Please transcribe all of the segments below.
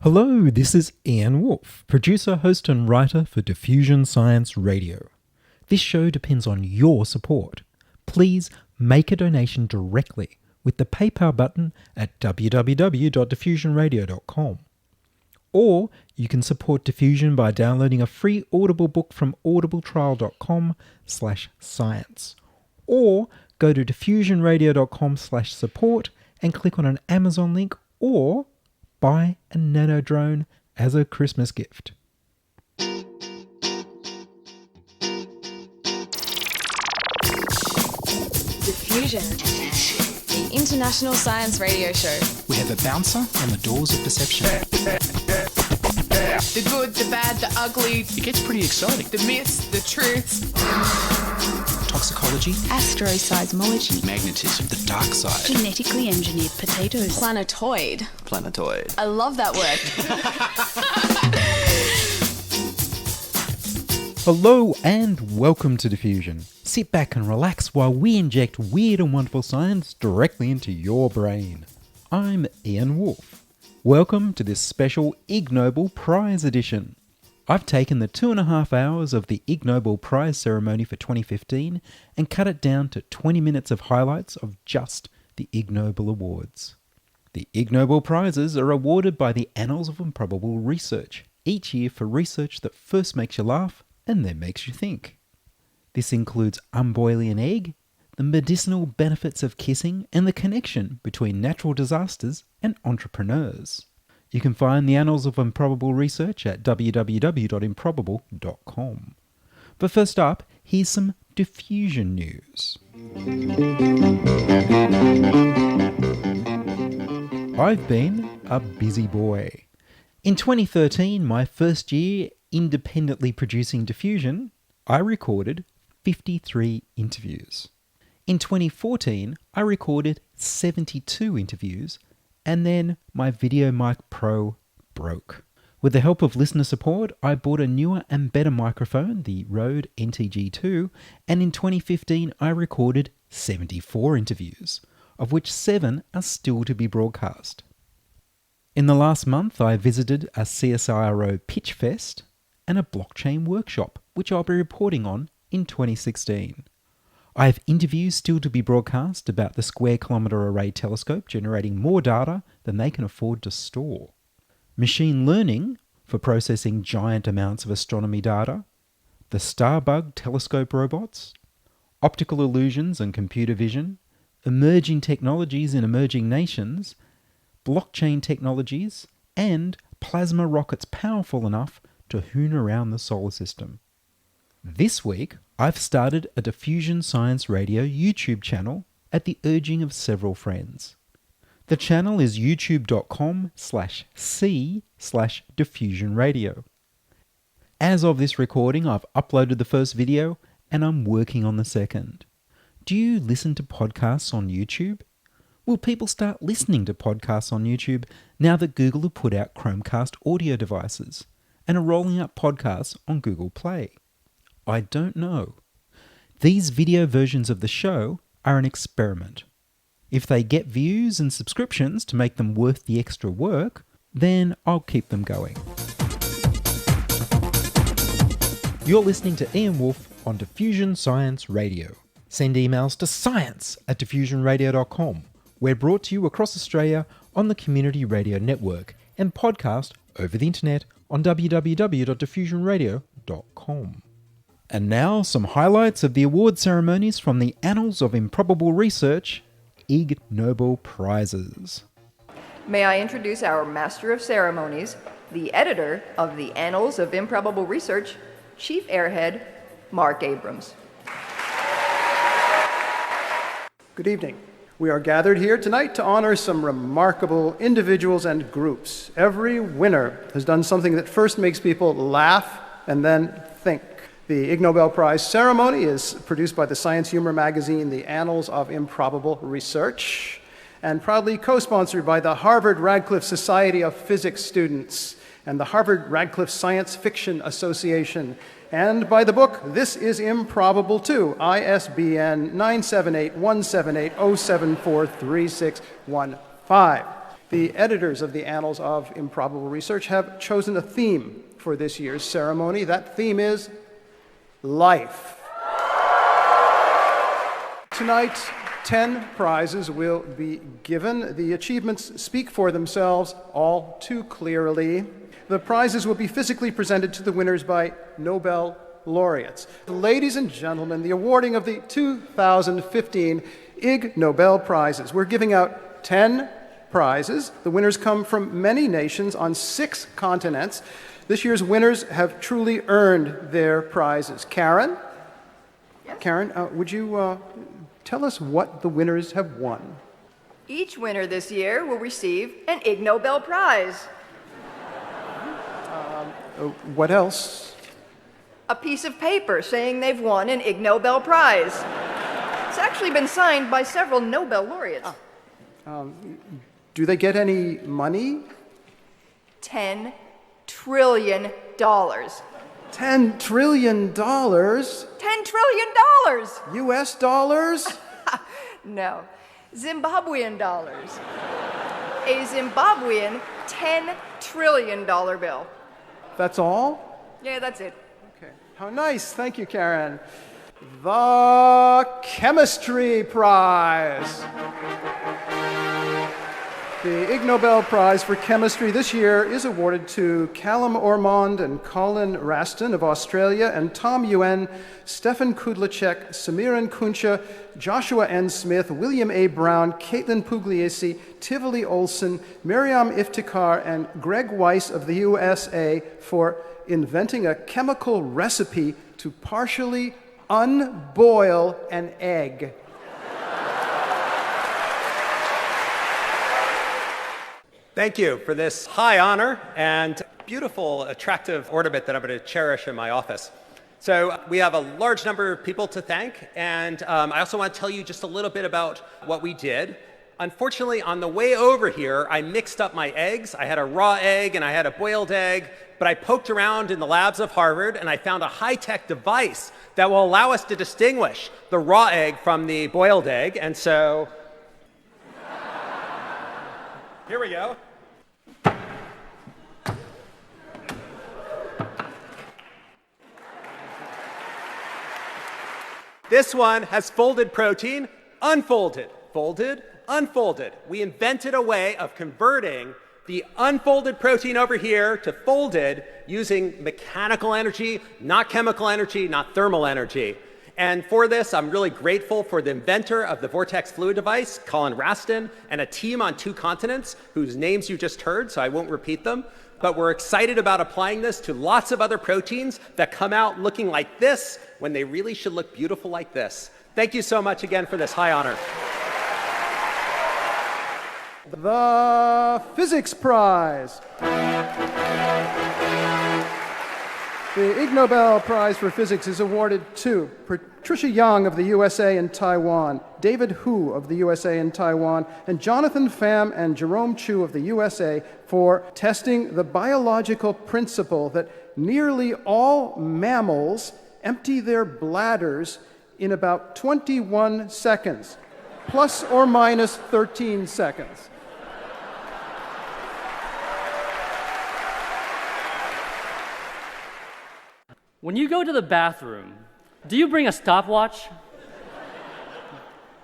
Hello, this is Ian Woolf, producer, host and writer for Diffusion Science Radio. This show depends on your support. Please make a donation directly with the PayPal button at www.diffusionradio.com. Or you can support Diffusion by downloading a free Audible book from audibletrial.com/science. Or go to diffusionradio.com/support and click on an Amazon link, or buy a nano drone as a Christmas gift. Diffusion, the international science radio show. We have a bouncer on the doors of perception. The good, the bad, the ugly. It gets pretty exciting. The myths, the truths. Toxicology. Astroseismology. Magnetism. The dark side. Genetically engineered potatoes. Planetoid. Planetoid. I love that word. Hello and welcome to Diffusion. Sit back and relax while we inject weird and wonderful science directly into your brain. I'm Ian Woolf. Welcome to this special Ig Nobel Prize edition. I've taken the 2.5 hours of the Ig Nobel Prize ceremony for 2015 and cut it down to 20 minutes of highlights of just the Ig Nobel Awards. The Ig Nobel Prizes are awarded by the Annals of Improbable Research, each year for research that first makes you laugh and then makes you think. This includes unboiling an egg, the medicinal benefits of kissing, and the connection between natural disasters and entrepreneurs. You can find the Annals of Improbable Research at www.improbable.com. But first up, here's some diffusion news. I've been a busy boy. In 2013, my first year independently producing Diffusion, I recorded 53 interviews. In 2014, I recorded 72 interviews, and then my VideoMic Pro broke. With the help of listener support, I bought a newer and better microphone, the Rode NTG2, and in 2015 I recorded 74 interviews, of which 7 are still to be broadcast. In the last month, I visited a CSIRO Pitch Fest and a blockchain workshop, which I'll be reporting on in 2016. I have interviews still to be broadcast about the Square Kilometre Array telescope generating more data than they can afford to store, machine learning for processing giant amounts of astronomy data, the Starbug telescope robots, optical illusions and computer vision, emerging technologies in emerging nations, blockchain technologies, and plasma rockets powerful enough to hoon around the solar system. This week, I've started a Diffusion Science Radio YouTube channel at the urging of several friends. The channel is youtube.com/c/diffusionradio. As of this recording, I've uploaded the first video and I'm working on the second. Do you listen to podcasts on YouTube? Will people start listening to podcasts on YouTube now that Google have put out Chromecast audio devices and are rolling out podcasts on Google Play? I don't know. These video versions of the show are an experiment. If they get views and subscriptions to make them worth the extra work, then I'll keep them going. You're listening to Ian Woolf on Diffusion Science Radio. Send emails to science@diffusionradio.com. We're brought to you across Australia on the Community Radio Network and podcast over the internet on www.diffusionradio.com. And now, some highlights of the award ceremonies from the Annals of Improbable Research, Ig Nobel Prizes. May I introduce our Master of Ceremonies, the editor of the Annals of Improbable Research, Chief Airhead, Marc Abrams. Good evening. We are gathered here tonight to honor some remarkable individuals and groups. Every winner has done something that first makes people laugh and then think. The Ig Nobel Prize ceremony is produced by the science humor magazine, The Annals of Improbable Research, and proudly co-sponsored by the Harvard-Radcliffe Society of Physics Students and the Harvard-Radcliffe Science Fiction Association, and by the book This is Improbable Too, ISBN 978-178-0743615. The editors of the Annals of Improbable Research have chosen a theme for this year's ceremony. That theme is life. Tonight, 10 prizes will be given. The achievements speak for themselves all too clearly. The prizes will be physically presented to the winners by Nobel laureates. Ladies and gentlemen, the awarding of the 2015 Ig Nobel Prizes. We're giving out 10 prizes. The winners come from many nations on 6 continents. This year's winners have truly earned their prizes. Karen? Yes? Karen, would you tell us what the winners have won? Each winner this year will receive an Ig Nobel Prize. What else? A piece of paper saying they've won an Ig Nobel Prize. It's actually been signed by several Nobel laureates. Do they get any money? $10 trillion. $10 trillion? $10 trillion! US dollars? No, Zimbabwean dollars. A Zimbabwean $10 trillion bill. That's all? Yeah, that's it. Okay. How nice. Thank you, Karen. The Chemistry Prize. The Ig Nobel Prize for Chemistry this year is awarded to Callum Ormond and Colin Raston of Australia, and Tom Yuen, Stefan Kudlacek, Samiran Kuncha, Joshua N. Smith, William A. Brown, Caitlin Pugliese, Tivoli Olson, Miriam Iftikhar, and Greg Weiss of the USA for inventing a chemical recipe to partially unboil an egg. Thank you for this high honor and beautiful, attractive ornament that I'm going to cherish in my office. So we have a large number of people to thank, and I also want to tell you just a little bit about what we did. Unfortunately, on the way over here, I mixed up my eggs. I had a raw egg and I had a boiled egg, but I poked around in the labs of Harvard and I found a high-tech device that will allow us to distinguish the raw egg from the boiled egg, and so here we go. This one has folded protein, unfolded, folded, unfolded. We invented a way of converting the unfolded protein over here to folded using mechanical energy, not chemical energy, not thermal energy. And for this, I'm really grateful for the inventor of the Vortex Fluid device, Colin Raston, and a team on 2 continents whose names you just heard, so I won't repeat them. But we're excited about applying this to lots of other proteins that come out looking like this when they really should look beautiful like this. Thank you so much again for this high honor. The Physics Prize. The Ig Nobel Prize for Physics is awarded to Patricia Young of the USA and Taiwan, David Hu of the USA and Taiwan, and Jonathan Pham and Jerome Chu of the USA for testing the biological principle that nearly all mammals empty their bladders in about 21 seconds, plus or minus 13 seconds. When you go to the bathroom, do you bring a stopwatch?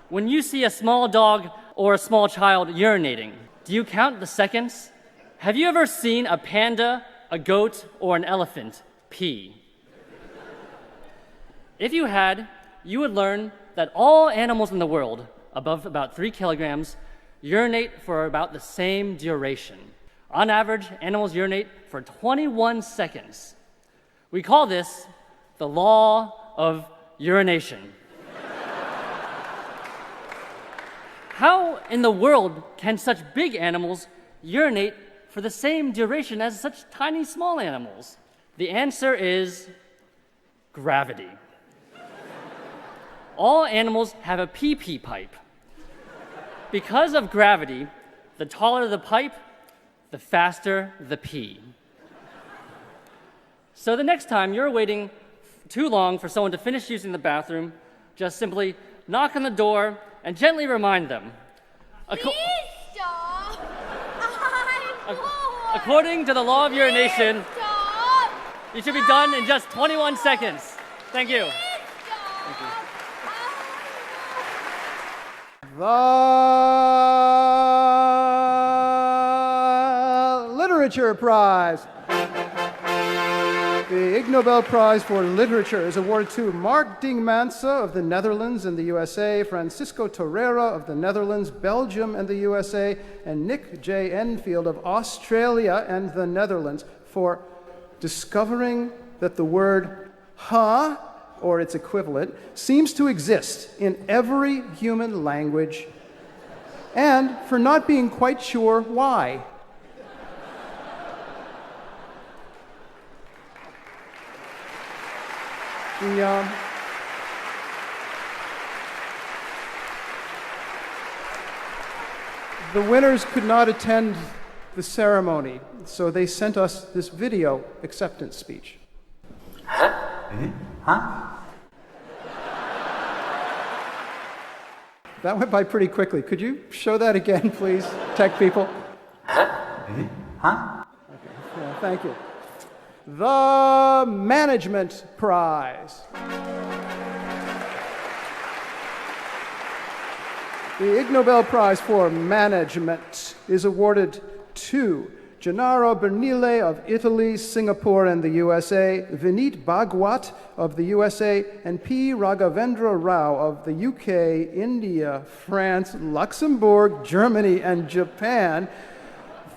When you see a small dog or a small child urinating, do you count the seconds? Have you ever seen a panda, a goat, or an elephant pee? If you had, you would learn that all animals in the world, above about 3 kilograms, urinate for about the same duration. On average, animals urinate for 21 seconds. We call this the law of urination. How in the world can such big animals urinate for the same duration as such tiny small animals? The answer is gravity. All animals have a pee-pee pipe. Because of gravity, the taller the pipe, the faster the pee. So the next time you're waiting too long for someone to finish using the bathroom, just simply knock on the door and gently remind them. Please stop! According to the law of urination, you should be done in just 21 seconds. Thank you. The Literature Prize. The Ig Nobel Prize for Literature is awarded to Mark Dingmanse of the Netherlands and the USA, Francisco Torreira of the Netherlands, Belgium, and the USA, and Nick J. Enfield of Australia and the Netherlands for discovering that the word huh, or its equivalent, seems to exist in every human language, and for not being quite sure why. The winners could not attend the ceremony, so they sent us this video acceptance speech. That went by pretty quickly. Could you show that again, please, tech people? Okay, thank you. The Management Prize. The Ig Nobel Prize for Management is awarded to Gennaro Bernile of Italy, Singapore, and the USA, Vineet Bhagwat of the USA, and P. Raghavendra Rao of the UK, India, France, Luxembourg, Germany, and Japan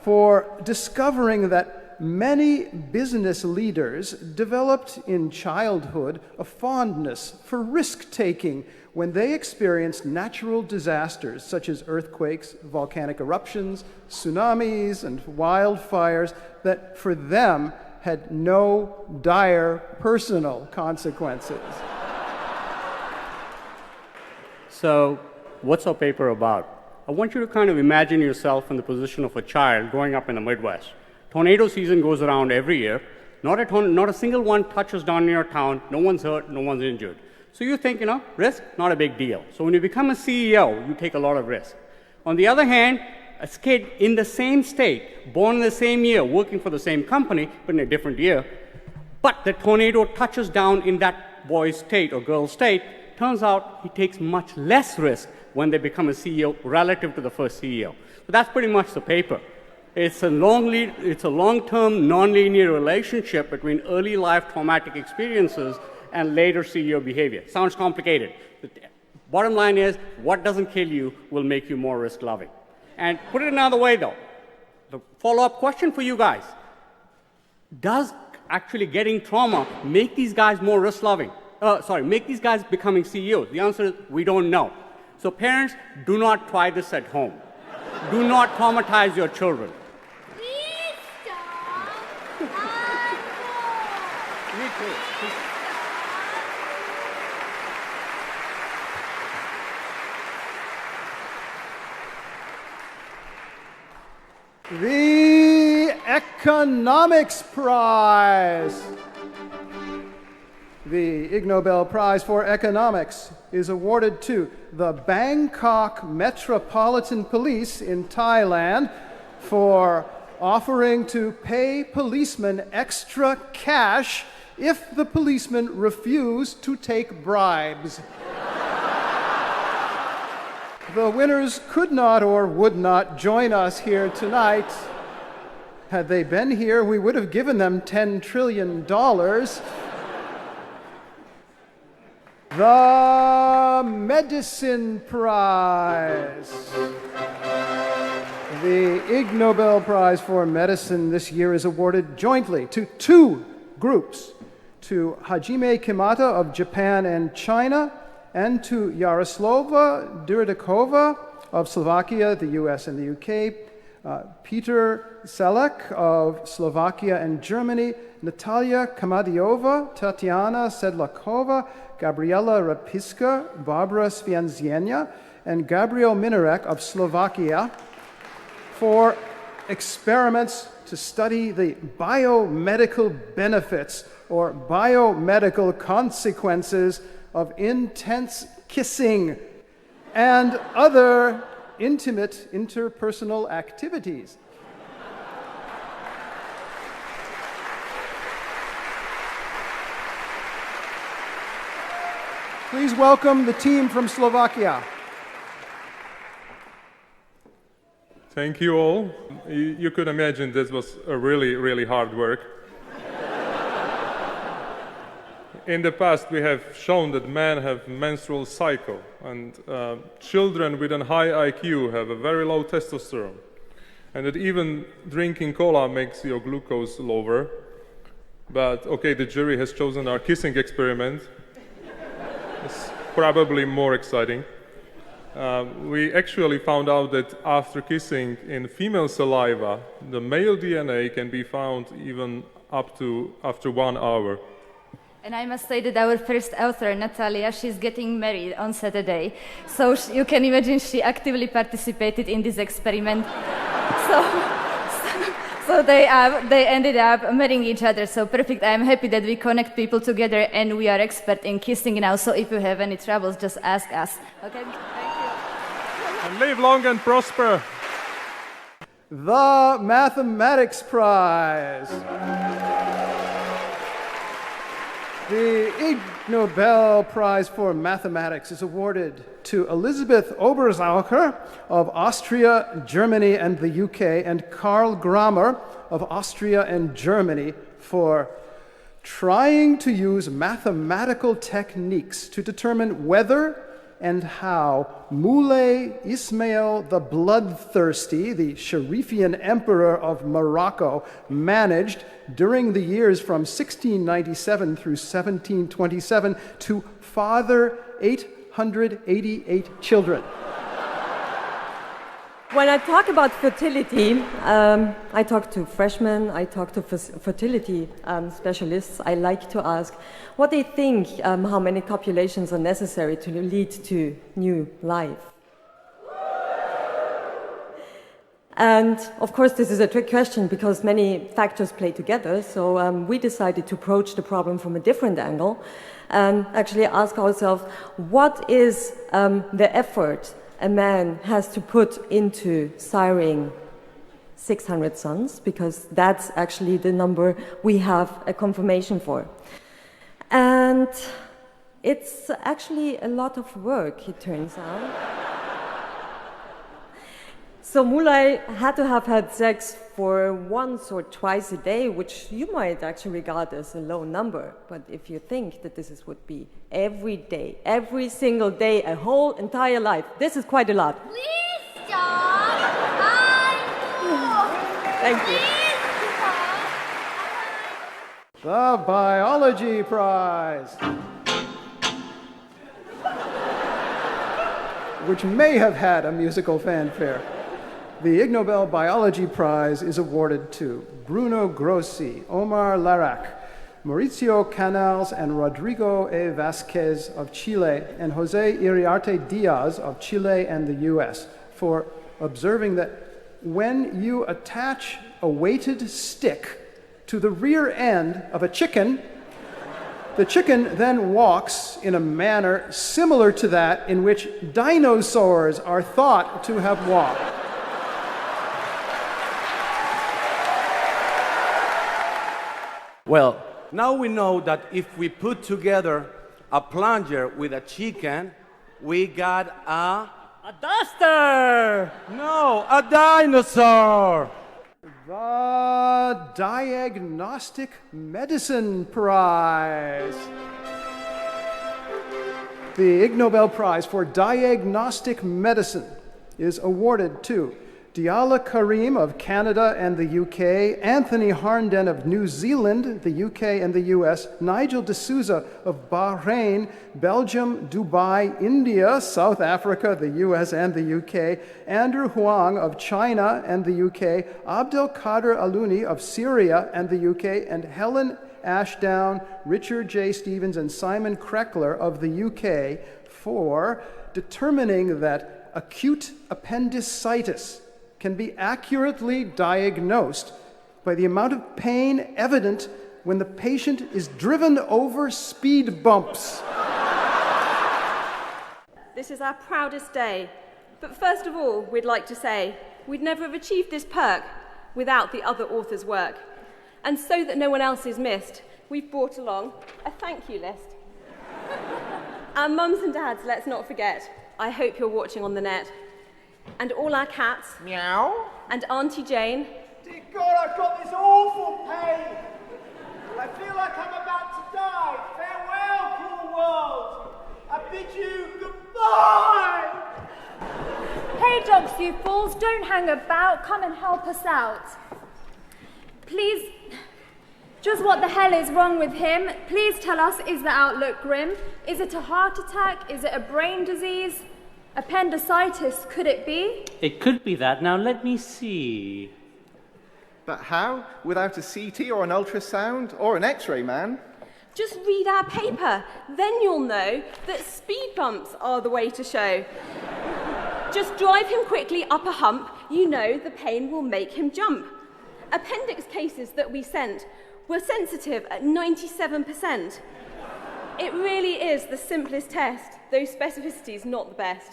for discovering that many business leaders developed in childhood a fondness for risk-taking when they experienced natural disasters such as earthquakes, volcanic eruptions, tsunamis, and wildfires that for them had no dire personal consequences. So, what's our paper about? I want you to kind of imagine yourself in the position of a child growing up in the Midwest. Tornado season goes around every year. Not a single one touches down in your town. No one's hurt, no one's injured. So you think, risk, not a big deal. So when you become a CEO, you take a lot of risk. On the other hand, a kid in the same state, born in the same year, working for the same company, but in a different year, but the tornado touches down in that boy's state or girl's state, turns out he takes much less risk when they become a CEO relative to the first CEO. So that's pretty much the paper. It's a long-term, nonlinear relationship between early life traumatic experiences and later CEO behavior. Sounds complicated. The bottom line is, what doesn't kill you will make you more risk-loving. And put it another way, though, the follow-up question for you guys, does actually getting trauma make these guys more risk-loving? Make these guys becoming CEOs? The answer is, we don't know. So parents, do not try this at home. Do not traumatize your children. Please stop. Me too. The Economics Prize. The Ig Nobel Prize for Economics is awarded to the Bangkok Metropolitan Police in Thailand for offering to pay policemen extra cash if the policemen refuse to take bribes. The winners could not or would not join us here tonight. Had they been here, we would have given them $10 trillion. The Medicine Prize. The Ig Nobel Prize for Medicine this year is awarded jointly to two groups, to Hajime Kimata of Japan and China, and to Yaroslava Dyrdakova of Slovakia, the US and the UK, Peter Selek of Slovakia and Germany, Natalia Kamadiova, Tatiana Sedlakova, Gabriela Rapiska, Barbara Svianzienia, and Gabriel Minarek of Slovakia for experiments to study the biomedical benefits or biomedical consequences of intense kissing and other intimate interpersonal activities. Please welcome the team from Slovakia. Thank you all. You could imagine this was a really, really hard work. In the past, we have shown that men have menstrual cycle, and children with a high IQ have a very low testosterone, and that even drinking cola makes your glucose lower. But okay, the jury has chosen our kissing experiment. It's probably more exciting. We actually found out that after kissing in female saliva, the male DNA can be found even up to after 1 hour. And I must say that our first author, Natalia, she's getting married on Saturday. So you can imagine she actively participated in this experiment. So they ended up marrying each other. So perfect. I'm happy that we connect people together and we are expert in kissing now. So if you have any troubles, just ask us. Okay? Thank you. And live long and prosper. The Mathematics Prize. The Ig Nobel Prize for Mathematics is awarded to Elisabeth Obersacher of Austria, Germany, and the UK, and Karl Grammer of Austria and Germany for trying to use mathematical techniques to determine whether and how Moulay Ismail the Bloodthirsty, the Sharifian emperor of Morocco, managed during the years from 1697 through 1727 to father 888 children. When I talk about fertility, I talk to freshmen, I talk to fertility specialists. I like to ask what they think, how many copulations are necessary to lead to new life. And of course, this is a trick question because many factors play together. So we decided to approach the problem from a different angle and actually ask ourselves, what is the effort a man has to put into siring 600 sons, because that's actually the number we have a confirmation for. And it's actually a lot of work, it turns out. So Moulay had to have had sex for once or twice a day, which you might actually regard as a low number. But if you think that this would be every day, every single day, a whole entire life, this is quite a lot. Please stop. Thank you. The Biology Prize, which may have had a musical fanfare. The Ig Nobel Biology Prize is awarded to Bruno Grossi, Omar Larac, Mauricio Canals, and Rodrigo A. Vasquez of Chile, and Jose Iriarte Diaz of Chile and the US for observing that when you attach a weighted stick to the rear end of a chicken, the chicken then walks in a manner similar to that in which dinosaurs are thought to have walked. Well, now we know that if we put together a plunger with a chicken, we got a duster! No, a dinosaur! The Diagnostic Medicine Prize. The Ig Nobel Prize for Diagnostic Medicine is awarded to Diala Karim of Canada and the UK, Anthony Harnden of New Zealand, the UK and the US, Nigel D'Souza of Bahrain, Belgium, Dubai, India, South Africa, the US and the UK, Andrew Huang of China and the UK, Abdel Kader Alouni of Syria and the UK, and Helen Ashdown, Richard J. Stevens, and Simon Kreckler of the UK for determining that acute appendicitis can be accurately diagnosed by the amount of pain evident when the patient is driven over speed bumps. This is our proudest day. But first of all, we'd like to say we'd never have achieved this perk without the other authors' work. And so that no one else is missed, we've brought along a thank you list. Our mums and dads, let's not forget. I hope you're watching on the net. And all our cats. Meow. And Auntie Jane. Dear God, I've got this awful pain. I feel like I'm about to die. Farewell, cruel world. I bid you goodbye. Hey, dogs, you fools, don't hang about. Come and help us out. Please, just what the hell is wrong with him? Please tell us, is the outlook grim? Is it a heart attack? Is it a brain disease? Appendicitis, could it be? It could be that. Now let me see. But how? Without a CT or an ultrasound or an X-ray, man? Just read our paper. Then you'll know that speed bumps are the way to show. Just drive him quickly up a hump. You know the pain will make him jump. Appendix cases that we sent were sensitive at 97%. It really is the simplest test, though specificity is not the best.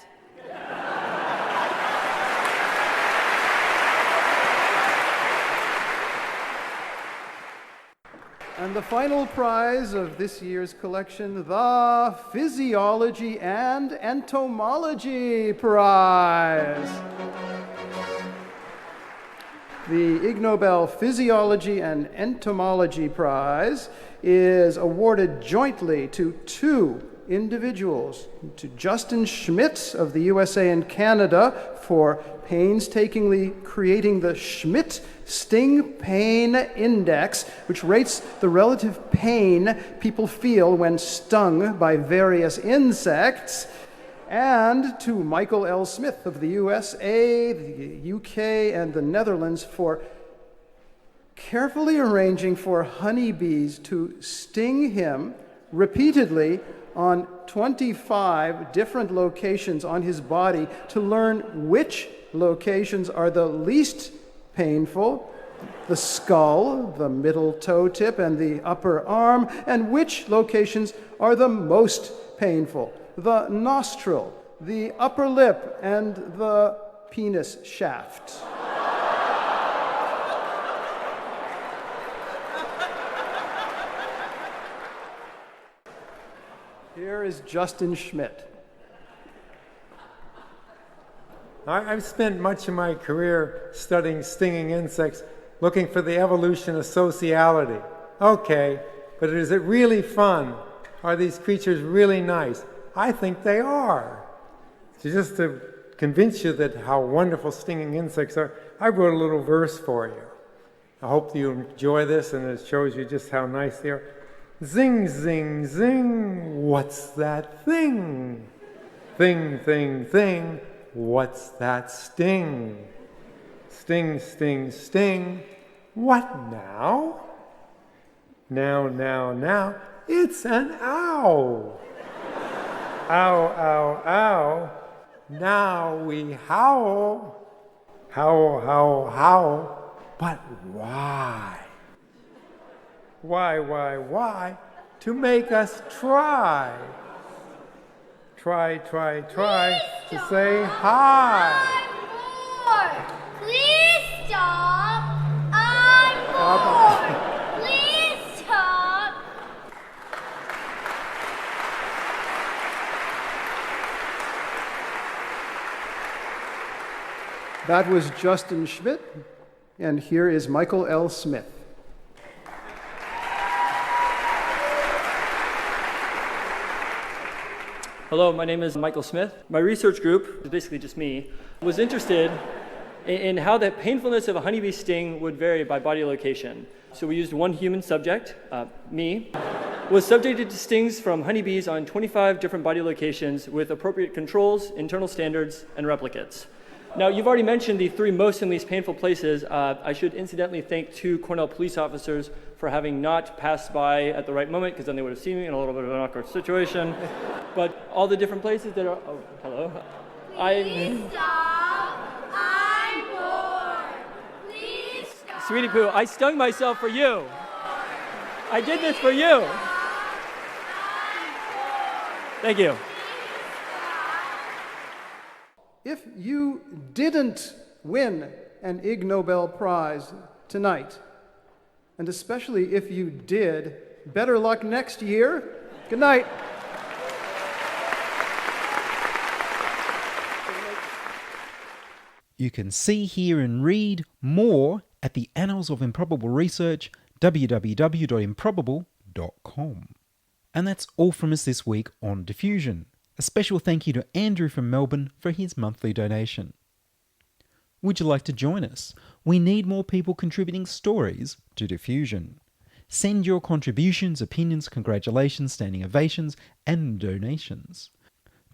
And the final prize of this year's collection, the Physiology and Entomology Prize. The Ig Nobel Physiology and Entomology Prize is awarded jointly to two individuals, to Justin Schmidt of the USA and Canada for painstakingly creating the Schmidt Sting Pain Index, which rates the relative pain people feel when stung by various insects, and to Michael L. Smith of the USA, the UK, and the Netherlands for carefully arranging for honeybees to sting him repeatedly on 25 different locations on his body to learn which locations are the least painful, the skull, the middle toe tip, and the upper arm, and which locations are the most painful, the nostril, the upper lip, and the penis shaft. Here is Justin Schmidt. I've spent much of my career studying stinging insects, looking for the evolution of sociality. Okay, but is it really fun? Are these creatures really nice? I think they are. So just to convince you that how wonderful stinging insects are, I wrote a little verse for you. I hope you enjoy this, and it shows you just how nice they are. Zing, zing, zing, what's that thing? Thing, thing, thing, what's that sting? Sting, sting, sting, what now? Now, now, now, it's an ow. Ow, ow, ow, now we howl. Howl, howl, howl, but why? Why? To make us try. Try to say hi. Please stop. I'm bored. Please stop. That was Justin Schmidt, and here is Michael L. Smith. Hello, my name is Michael Smith. My research group, is basically just me, was interested in how the painfulness of a honeybee sting would vary by body location. So we used one human subject, me, was subjected to stings from honeybees on 25 different body locations with appropriate controls, internal standards, and replicates. Now, you've already mentioned the three most and least painful places. I should incidentally thank two Cornell police officers for having not passed by at the right moment, because then they would have seen me in a little bit of an awkward situation. But all the different places that are... Oh, hello. Please stop. I'm bored. Please stop. Sweetie Poo, I stung myself for you. I did this for you. Thank you. If you didn't win an Ig Nobel Prize tonight, and especially if you did, better luck next year. Good night. You can see, hear and read more at the Annals of Improbable Research, www.improbable.com. And that's all from us this week on Diffusion. A special thank you to Andrew from Melbourne for his monthly donation. Would you like to join us? We need more people contributing stories to Diffusion. Send your contributions, opinions, congratulations, standing ovations, and donations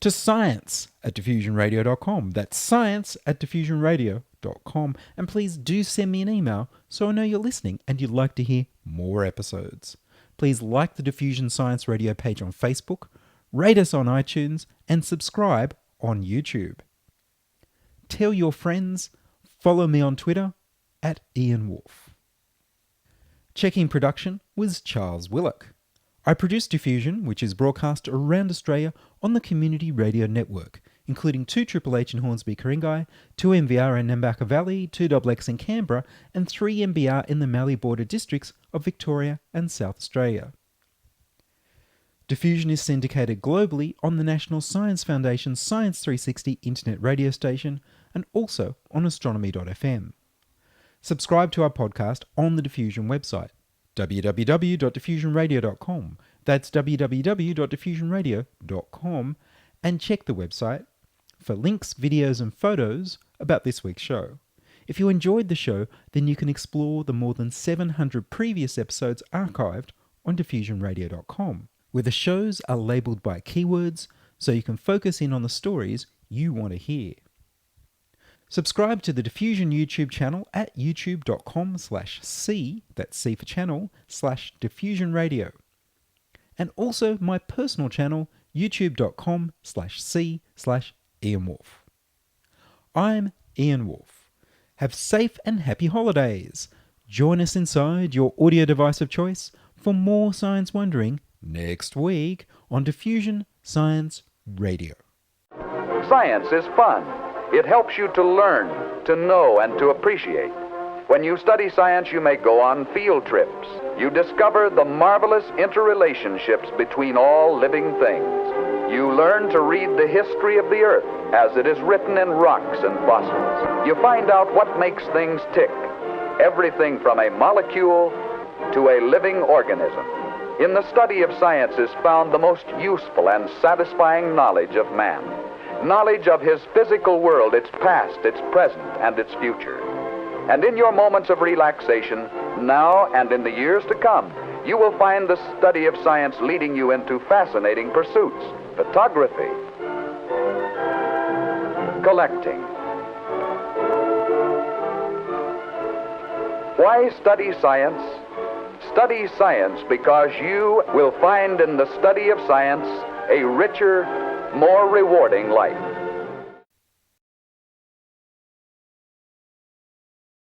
to science@diffusionradio.com. That's science@diffusionradio.com. And please do send me an email so I know you're listening and you'd like to hear more episodes. Please like the Diffusion Science Radio page on Facebook, rate us on iTunes, and subscribe on YouTube. Tell your friends, follow me on Twitter @Ian Woolf. Checking production was Charles Willock. I produce Diffusion, which is broadcast around Australia on the Community Radio Network, including 2 Triple H in Hornsby, Ku-ring-gai, 2 MVR in Nambucca Valley, 2 XX in Canberra, and 3 MBR in the Mallee border districts of Victoria and South Australia. Diffusion is syndicated globally on the National Science Foundation's Science 360 internet radio station and also on astronomy.fm. Subscribe to our podcast on the Diffusion website, www.diffusionradio.com. That's www.diffusionradio.com, and check the website for links, videos and photos about this week's show. If you enjoyed the show, then you can explore the more than 700 previous episodes archived on diffusionradio.com, where the shows are labelled by keywords so you can focus in on the stories you want to hear. Subscribe to the Diffusion YouTube channel at youtube.com/C, that's C for channel, /Diffusion Radio. And also my personal channel, youtube.com/C/Ian Woolf. I'm Ian Woolf. Have safe and happy holidays. Join us inside your audio device of choice for more science wondering next week on Diffusion Science Radio. Science is fun. It helps you to learn, to know, and to appreciate. When you study science, you may go on field trips. You discover the marvelous interrelationships between all living things. You learn to read the history of the Earth as it is written in rocks and fossils. You find out what makes things tick, everything from a molecule to a living organism. In the study of science is found the most useful and satisfying knowledge of man. Knowledge of his physical world, its past, its present, and its future. And in your moments of relaxation, now and in the years to come, you will find the study of science leading you into fascinating pursuits. Photography, collecting. Why study science? Study science because you will find in the study of science a richer, more rewarding life.